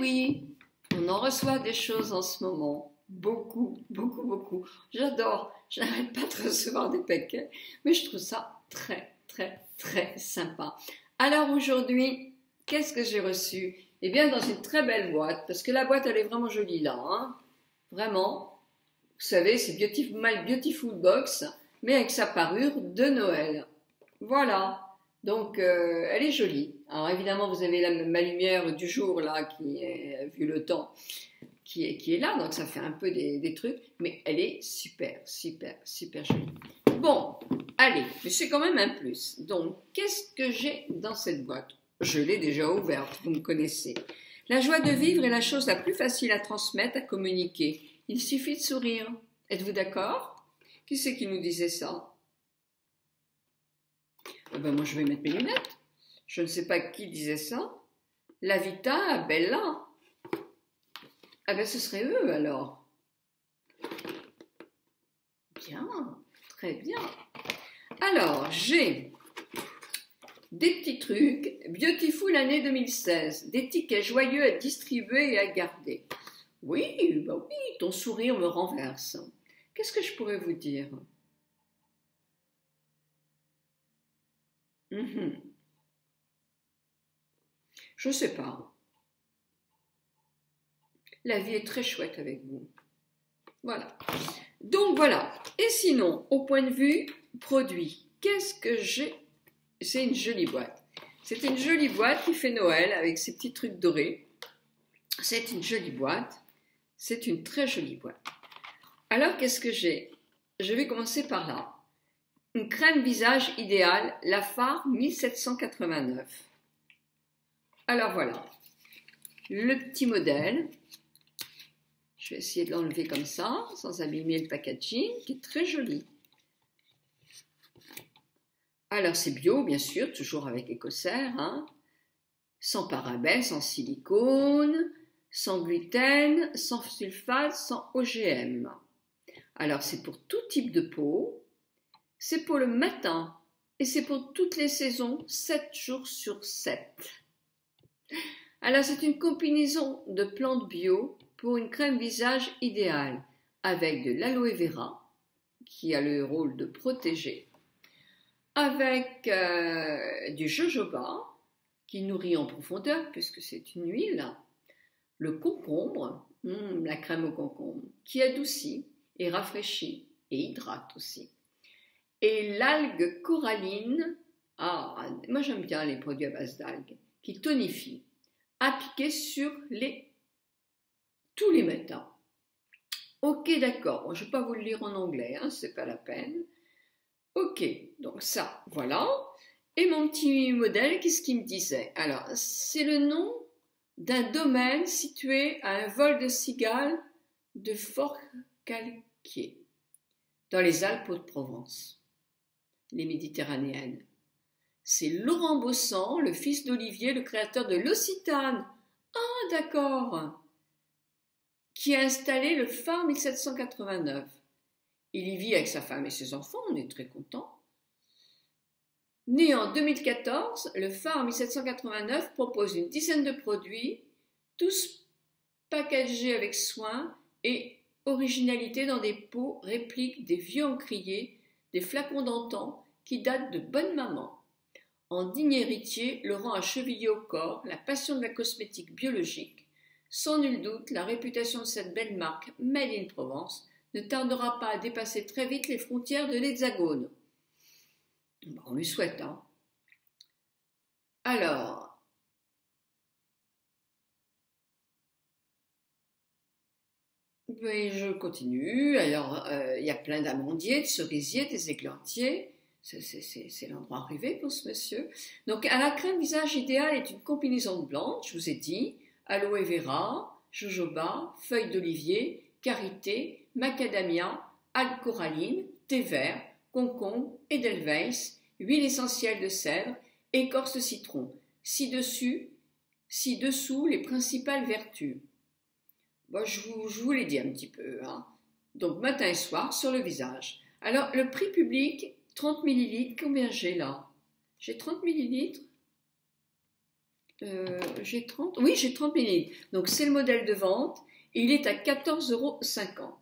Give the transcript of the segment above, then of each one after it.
oui, on en reçoit des choses en ce moment. Beaucoup, beaucoup, beaucoup. J'adore. Je n'arrête pas de recevoir des paquets, mais je trouve ça très, très, très sympa. Alors aujourd'hui, qu'est-ce que j'ai reçu? Eh bien, dans une très belle boîte, parce que la boîte, elle est vraiment jolie là, hein. Vraiment. Vous savez, c'est My Beautiful Box, mais avec sa parure de Noël. Voilà. Donc, elle est jolie. Alors évidemment, vous avez ma lumière du jour là, qui est, vu le temps, qui est là, donc ça fait un peu des trucs, mais elle est super, super, super jolie. Bon, allez, mais c'est quand même un plus. Donc, qu'est-ce que j'ai dans cette boîte? Je l'ai déjà ouverte, vous me connaissez. La joie de vivre est la chose la plus facile à transmettre, à communiquer. Il suffit de sourire. Êtes-vous d'accord? Qui c'est qui nous disait ça? Eh ben moi, je vais mettre mes lunettes. Je ne sais pas qui disait ça. La Vita, Bella. Ah ben ce serait eux alors. Bien, très bien. Alors, j'ai des petits trucs. Beautiful année 2016. Des tickets joyeux à distribuer et à garder. Oui, bah oui, ton sourire me renverse. Qu'est-ce que je pourrais vous dire? Je ne sais pas. La vie est très chouette avec vous. Voilà. Donc voilà. Et sinon, au point de vue produit, qu'est-ce que j'ai? C'est une jolie boîte. C'est une jolie boîte qui fait Noël avec ses petits trucs dorés. C'est une jolie boîte. C'est une très jolie boîte. Alors, qu'est-ce que j'ai? Je vais commencer par là. Une crème visage idéale, la Phare 1789. Alors voilà. Le petit modèle. Je vais essayer de l'enlever comme ça, sans abîmer le packaging, qui est très joli. Alors c'est bio, bien sûr, toujours avec écossaire, hein, sans parabènes, sans silicone, sans gluten, sans sulfate, sans OGM. Alors c'est pour tout type de peau, c'est pour le matin et c'est pour toutes les saisons, 7 jours sur 7. Alors c'est une combinaison de plantes bio pour une crème visage idéale avec de l'aloe vera qui a le rôle de protéger, avec du jojoba qui nourrit en profondeur puisque c'est une huile, le concombre, la crème au concombre, qui adoucit et rafraîchit et hydrate aussi, et l'algue coralline, moi j'aime bien les produits à base d'algues, qui tonifie, appliqué sur tous les matins. Ok, d'accord, bon, je ne vais pas vous le lire en anglais, hein, c'est pas la peine. Ok, donc ça, voilà. Et mon petit modèle, qu'est-ce qu'il me disait? Alors, c'est le nom d'un domaine situé à un vol de cigales de Forcalquier, dans les Alpes-de-Provence, les Méditerranéennes. C'est Laurent Bossan, le fils d'Olivier, le créateur de l'Occitane. Ah, d'accord. Qui a installé le phare 1789. Il y vit avec sa femme et ses enfants, on est très content. Né en 2014, le phare 1789 propose une dizaine de produits, tous packagés avec soin et originalité dans des pots répliques des vieux encriers, des flacons d'antan qui datent de bonne maman. En digne héritier, Laurent a chevillé au corps la passion de la cosmétique biologique. Sans nul doute, la réputation de cette belle marque Made in Provence ne tardera pas à dépasser très vite les frontières de l'Hexagone. On lui souhaite, hein. Alors, oui, je continue. Alors, il y a plein d'amandiers, de cerisiers, des églantiers. C'est l'endroit rêvé pour ce monsieur. Donc, à la crème visage idéale est une combinaison de blancs, je vous ai dit, aloe vera, jojoba, feuilles d'olivier, karité, macadamia, algue coralline, thé vert, concombre, edelweiss, huile essentielle de cèdre, écorce de citron. Ci-dessous, les principales vertus. Bon, je vous l'ai dit un petit peu, hein. Donc, matin et soir, sur le visage. Alors, le prix public, 30 ml, combien j'ai là? J'ai 30 ml. J'ai 30. Oui, j'ai 30 millilitres. Donc c'est le modèle de vente. Et il est à 14,50 €.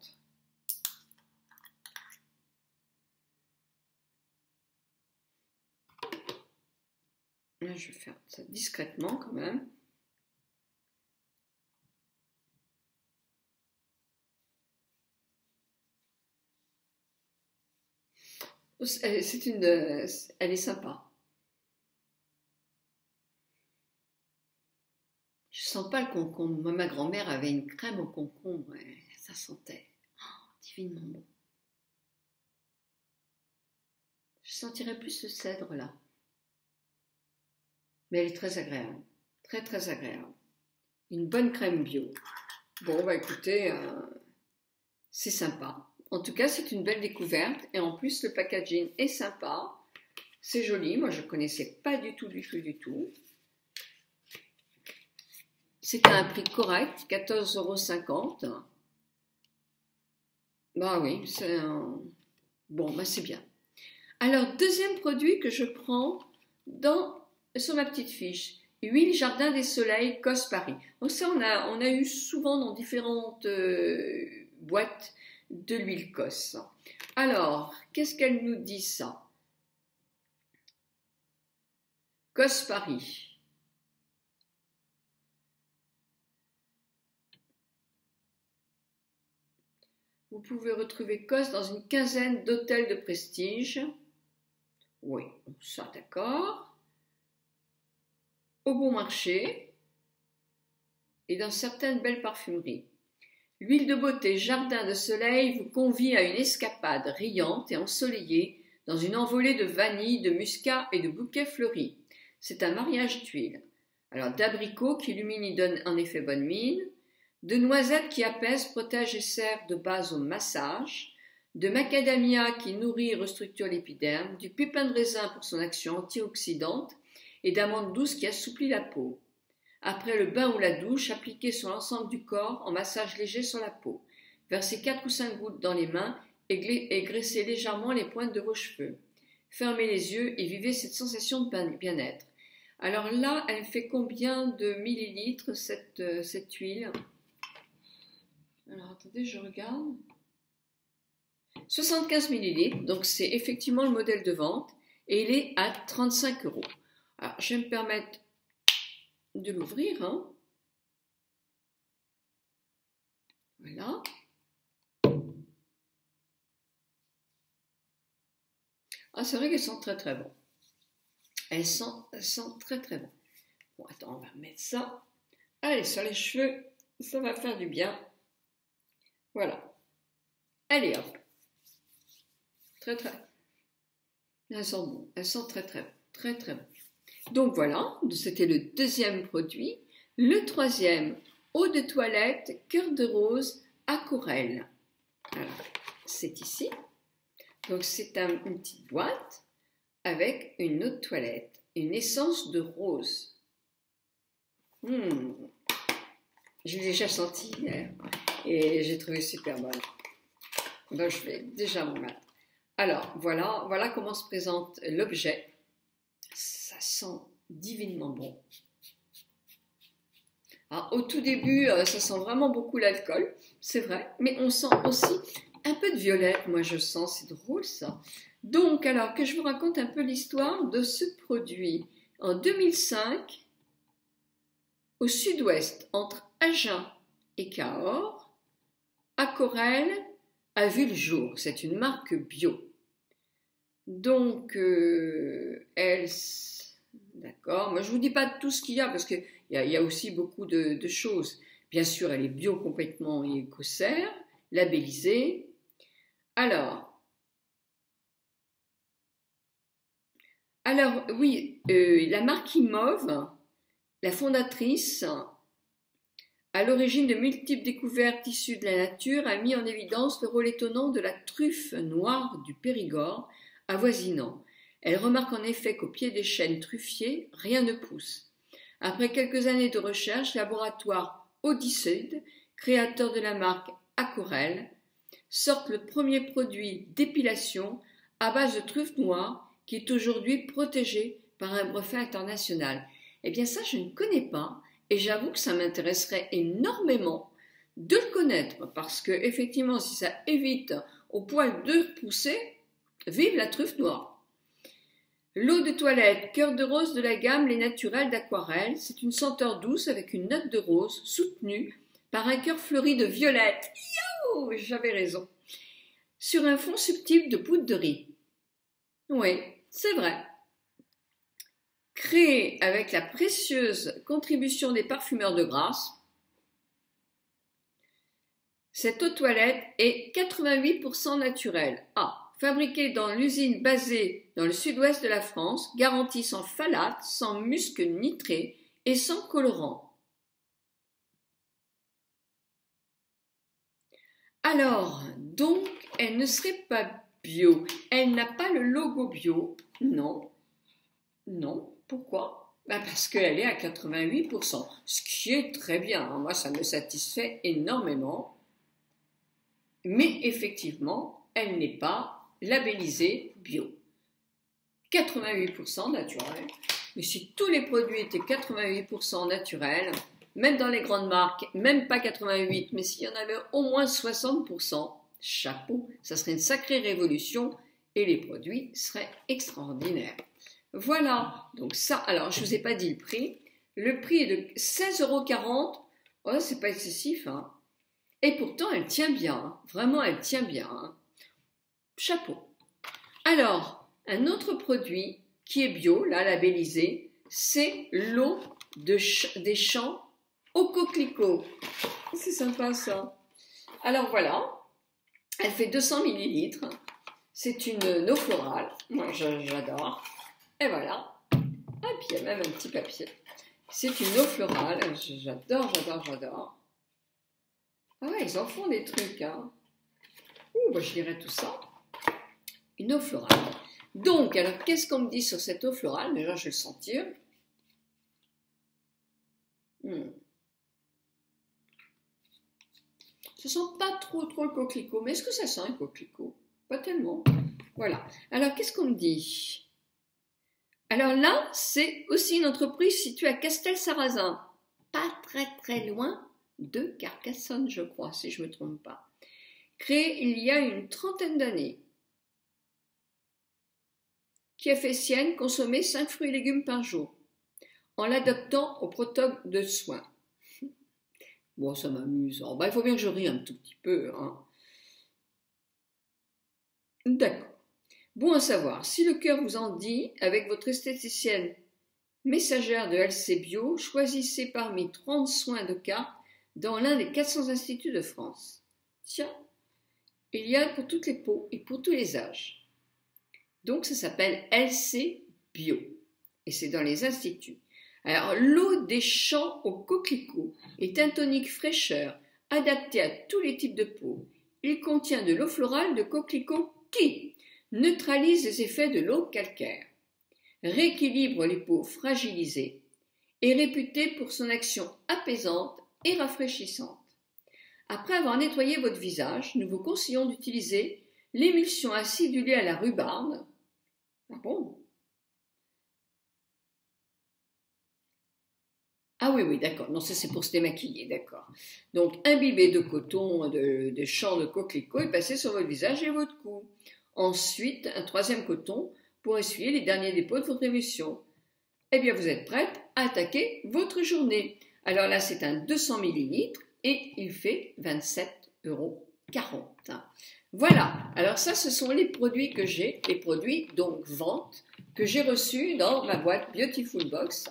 Là, je vais faire ça discrètement quand même. Elle est sympa. Je sens pas le concombre. Moi, ma grand-mère avait une crème au concombre. Et ça sentait divinement bon. Je sentirais plus ce cèdre là. Mais elle est très agréable. Très très agréable. Une bonne crème bio. Bon, bah écoutez, c'est sympa. En tout cas, c'est une belle découverte. Et en plus, le packaging est sympa. C'est joli. Moi, je ne connaissais pas du tout, du tout. C'est à un prix correct, 14,50 €. Bah oui, c'est un... Bon, bah c'est bien. Alors, deuxième produit que je prends sur ma petite fiche. Huile Jardin des Soleils, COS Paris. Donc ça, on a eu souvent dans différentes boîtes de l'huile COS. Alors, qu'est-ce qu'elle nous dit ça? COS Paris. Vous pouvez retrouver COS dans une quinzaine d'hôtels de prestige. Oui, ça d'accord. Au bon marché et dans certaines belles parfumeries. L'huile de beauté Jardin de Soleil vous convie à une escapade riante et ensoleillée dans une envolée de vanille, de muscat et de bouquets fleuris. C'est un mariage d'huile. Alors d'abricot qui illumine et donne en effet bonne mine, de noisettes qui apaisent, protègent et servent de base au massage, de macadamia qui nourrit et restructure l'épiderme, du pépin de raisin pour son action antioxydante et d'amande douce qui assouplit la peau. Après le bain ou la douche, appliquez sur l'ensemble du corps en massage léger sur la peau. Versez 4 ou 5 gouttes dans les mains et graissez légèrement les pointes de vos cheveux. Fermez les yeux et vivez cette sensation de bien-être. Alors là, elle fait combien de millilitres cette huile? Alors attendez, je regarde. 75 millilitres, donc c'est effectivement le modèle de vente et il est à 35 €. Alors je vais me permettre de l'ouvrir. Hein. Voilà. Ah, c'est vrai qu'elles sont très très bonnes. Elles sentent très très bon. Bon, attends, on va mettre ça. Allez, sur les cheveux, ça va faire du bien. Voilà. Allez, hop. Très très. Elles sont bonnes. Elles sont très très très très bonnes. Donc voilà, c'était le deuxième produit. Le troisième, eau de toilette, cœur de rose, aquarelle. Alors, c'est ici. Donc c'est une petite boîte avec une eau de toilette, une essence de rose. J'ai déjà senti hier et j'ai trouvé super bonne. Donc je vais déjà m'en mettre. Alors voilà comment se présente l'objet. Ça sent divinement bon. Alors, au tout début, ça sent vraiment beaucoup l'alcool, c'est vrai, mais on sent aussi un peu de violette, moi je sens, c'est drôle ça. Donc, alors que je vous raconte un peu l'histoire de ce produit. En 2005, au sud-ouest, entre Agen et Cahors, Aquarelle a vu le jour. C'est une marque bio. Donc, d'accord, moi je ne vous dis pas tout ce qu'il y a parce qu'il y a aussi beaucoup de choses. Bien sûr, elle est bio complètement et écossaire, labellisée. Alors oui, la marque Imove, la fondatrice, à l'origine de multiples découvertes issues de la nature, a mis en évidence le rôle étonnant de la truffe noire du Périgord avoisinant. Elle remarque en effet qu'au pied des chênes truffiers, rien ne pousse. Après quelques années de recherche, le laboratoire Odyssey, créateur de la marque Aquarelle, sort le premier produit d'épilation à base de truffe noire qui est aujourd'hui protégé par un brevet international. Eh bien ça, je ne connais pas et j'avoue que ça m'intéresserait énormément de le connaître parce que effectivement, si ça évite au poil de pousser, vive la truffe noire. L'eau de toilette, cœur de rose de la gamme Les Naturels d'Aquarelle, c'est une senteur douce avec une note de rose soutenue par un cœur fleuri de violette. Yo, j'avais raison. Sur un fond subtil de poudre de riz. Oui, c'est vrai. Créé avec la précieuse contribution des parfumeurs de Grasse, cette eau de toilette est 88% naturelle. Fabriquée dans l'usine basée dans le sud-ouest de la France, garantie sans phtalates, sans musc nitré et sans colorant. Alors, donc, elle ne serait pas bio. Elle n'a pas le logo bio. Non. Non. Pourquoi? Parce qu'elle est à 88%. Ce qui est très bien. Moi, ça me satisfait énormément. Mais effectivement, elle n'est pas labellisée bio. 88% naturel. Mais si tous les produits étaient 88% naturels, même dans les grandes marques, même pas 88, mais s'il y en avait au moins 60%, chapeau, ça serait une sacrée révolution et les produits seraient extraordinaires. Voilà, donc ça, alors je ne vous ai pas dit le prix. Le prix est de 16,40 €. Oh, c'est pas excessif, hein. Et pourtant, elle tient bien, hein. Vraiment, elle tient bien, hein. Chapeau. Alors, un autre produit qui est bio, là, labellisé, c'est l'eau des champs au coquelicot. C'est sympa, ça. Alors, voilà. Elle fait 200 ml. C'est une eau florale. Moi, j'adore. Et voilà. Ah, puis il y a même un petit papier. C'est une eau florale. J'adore, j'adore, j'adore. Ah ouais, ils en font des trucs, hein. Je dirais tout ça. Une eau florale. Donc, alors, qu'est-ce qu'on me dit sur cette eau florale? Déjà, je vais le sentir. Ça sent pas trop le coquelicot. Mais est-ce que ça sent un coquelicot? Pas tellement. Voilà. Alors, qu'est-ce qu'on me dit? Alors là, c'est aussi une entreprise située à Castelsarrasin. Pas très loin de Carcassonne, je crois, si je ne me trompe pas. Créée il y a une trentaine d'années. Qui a fait sienne consommer 5 fruits et légumes par jour, en l'adaptant au protocole de soins. Bon, ça m'amuse. Il faut bien que je rie un tout petit peu, hein. D'accord. Bon à savoir, si le cœur vous en dit, avec votre esthéticienne messagère de LC Bio, choisissez parmi 30 soins de carte dans l'un des 400 instituts de France. Tiens, il y a pour toutes les peaux et pour tous les âges. Donc, ça s'appelle LC Bio. Et c'est dans les instituts. Alors, l'eau des champs au coquelicot est un tonique fraîcheur adapté à tous les types de peau. Il contient de l'eau florale de coquelicot qui neutralise les effets de l'eau calcaire, rééquilibre les peaux fragilisées, est réputé pour son action apaisante et rafraîchissante. Après avoir nettoyé votre visage, nous vous conseillons d'utiliser l'émulsion acidulée à la rhubarbe. Ah bon? Ah oui, d'accord. Non, ça c'est pour se démaquiller, d'accord. Donc, imbibez de coton de champs de coquelicot et passez sur votre visage et votre cou. Ensuite, un troisième coton pour essuyer les derniers dépôts de votre émulsion. Eh bien, vous êtes prête à attaquer votre journée. Alors là, c'est un 200 ml et il fait 27,40 €. Voilà, alors ça, ce sont les produits que j'ai, les produits donc vente, que j'ai reçus dans ma boîte Beautiful Box.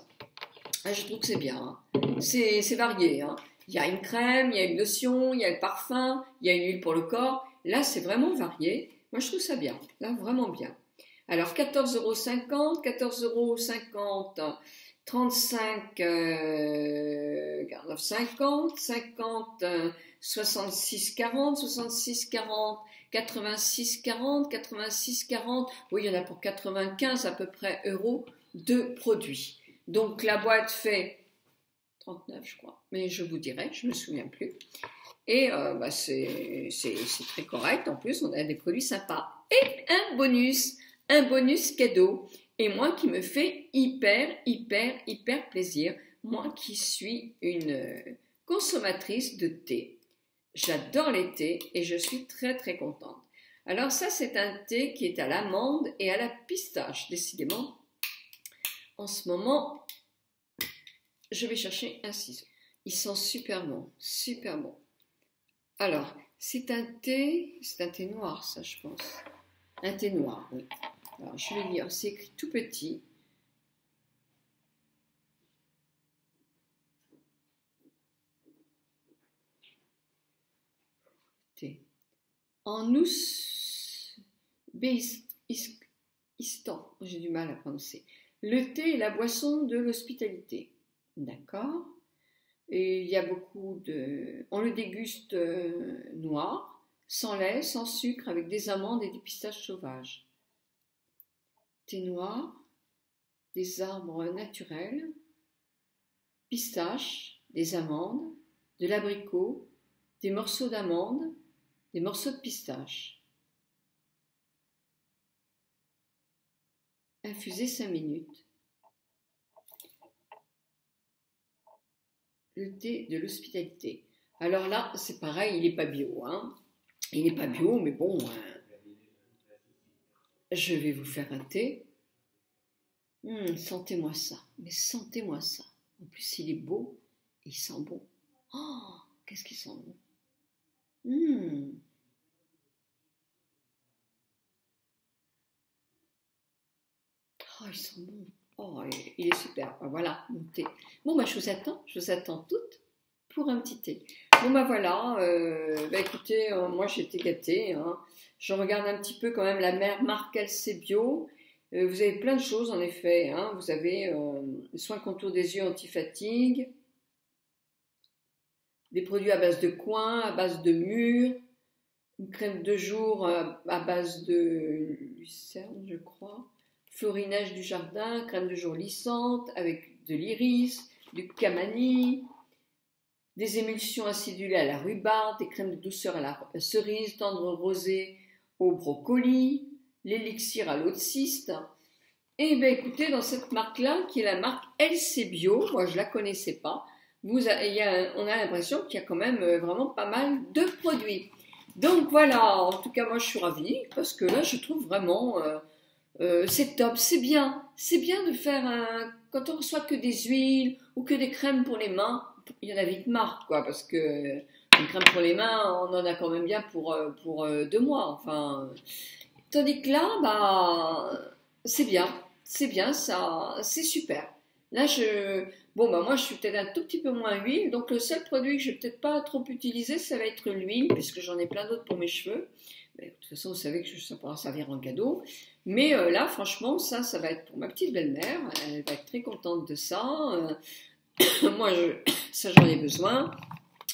Ah, je trouve que c'est bien, hein. C'est varié, hein. Il y a une crème, il y a une lotion, il y a le parfum, il y a une huile pour le corps. Là, c'est vraiment varié. Moi, je trouve ça bien, là, vraiment bien. Alors, 14,50 €, 14,50 €, 35, 50, 50, 66,40, 66,40, 86,40, 86,40. Oui, il y en a pour 95 à peu près euros de produits. Donc, la boîte fait 39, je crois, mais je vous dirai, je ne me souviens plus. Et c'est très correct. En plus, on a des produits sympas. Et un bonus cadeau et moi qui me fait hyper plaisir, moi qui suis une consommatrice de thé. J'adore les thés et je suis très contente. Alors ça, c'est un thé qui est à l'amande et à la pistache. Décidément, en ce moment, je vais chercher un ciseau. Ils sont super bons, super bons. Alors, c'est un thé noir, ça, je pense. Un thé noir, oui. Alors, je vais lire, c'est écrit tout petit. Thé. En Ouzbékistan, j'ai du mal à prononcer. Le thé est la boisson de l'hospitalité. D'accord. Et il y a beaucoup de... On le déguste noir, sans lait, sans sucre, avec des amandes et des pistaches sauvages. Thé noir, des arbres naturels, pistaches, des amandes, de l'abricot, des morceaux d'amande, des morceaux de pistache. Infuser 5 minutes. Le thé de l'hospitalité. Alors là, c'est pareil, il n'est pas bio. Hein. Il n'est pas bio, mais bon, je vais vous faire un thé. Sentez-moi ça, mais sentez-moi ça. En plus, il est beau et il sent bon. Oh, qu'est-ce qu'il sent bon. Oh, il sent bon. Oh, il est super. Voilà, mon thé. Bon, je vous attends toutes pour un petit thé. Bon, voilà, écoutez, moi j'ai été gâtée. Hein. Je regarde un petit peu quand même la marque LC Bio. Vous avez plein de choses en effet. Hein. Vous avez soins contour des yeux anti-fatigue, des produits à base de coin, à base de mûre, une crème de jour à base de lucerne, je crois. Florinage du jardin, crème de jour lissante avec de l'iris, du camani, des émulsions acidulées à la rhubarbe, des crèmes de douceur à la cerise, tendre rosé au brocoli, l'élixir à l'eau de cyste. Et bien écoutez, dans cette marque-là, qui est la marque LC Bio, moi je ne la connaissais pas, on a l'impression qu'il y a quand même vraiment pas mal de produits. Donc voilà, en tout cas moi je suis ravie, parce que là je trouve vraiment... c'est top, c'est bien de faire quand on reçoit que des huiles ou que des crèmes pour les mains, il y en a vite marre, quoi, parce que une crème pour les mains, on en a quand même bien pour 2 mois, enfin. Tandis que là, c'est bien, ça, c'est super. Là, moi, je suis peut-être un tout petit peu moins huile, donc le seul produit que je vais peut-être pas trop utiliser, ça va être l'huile, puisque j'en ai plein d'autres pour mes cheveux. Mais, de toute façon, vous savez que ça pourra servir en cadeau. Mais là, franchement, ça va être pour ma petite belle-mère. Elle va être très contente de ça. Moi, ça, j'en ai besoin.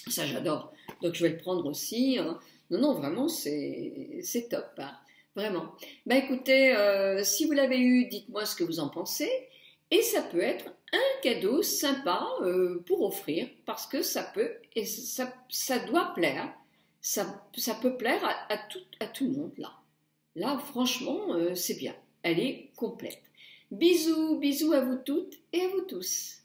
Ça, j'adore. Donc, je vais le prendre aussi. Hein. Non, vraiment, c'est top. Hein. Vraiment. Écoutez, si vous l'avez eu, dites-moi ce que vous en pensez. Et ça peut être un cadeau sympa pour offrir, parce que ça doit plaire. Ça peut plaire à tout le monde, là. Là, franchement, c'est bien. Elle est complète. Bisous à vous toutes et à vous tous.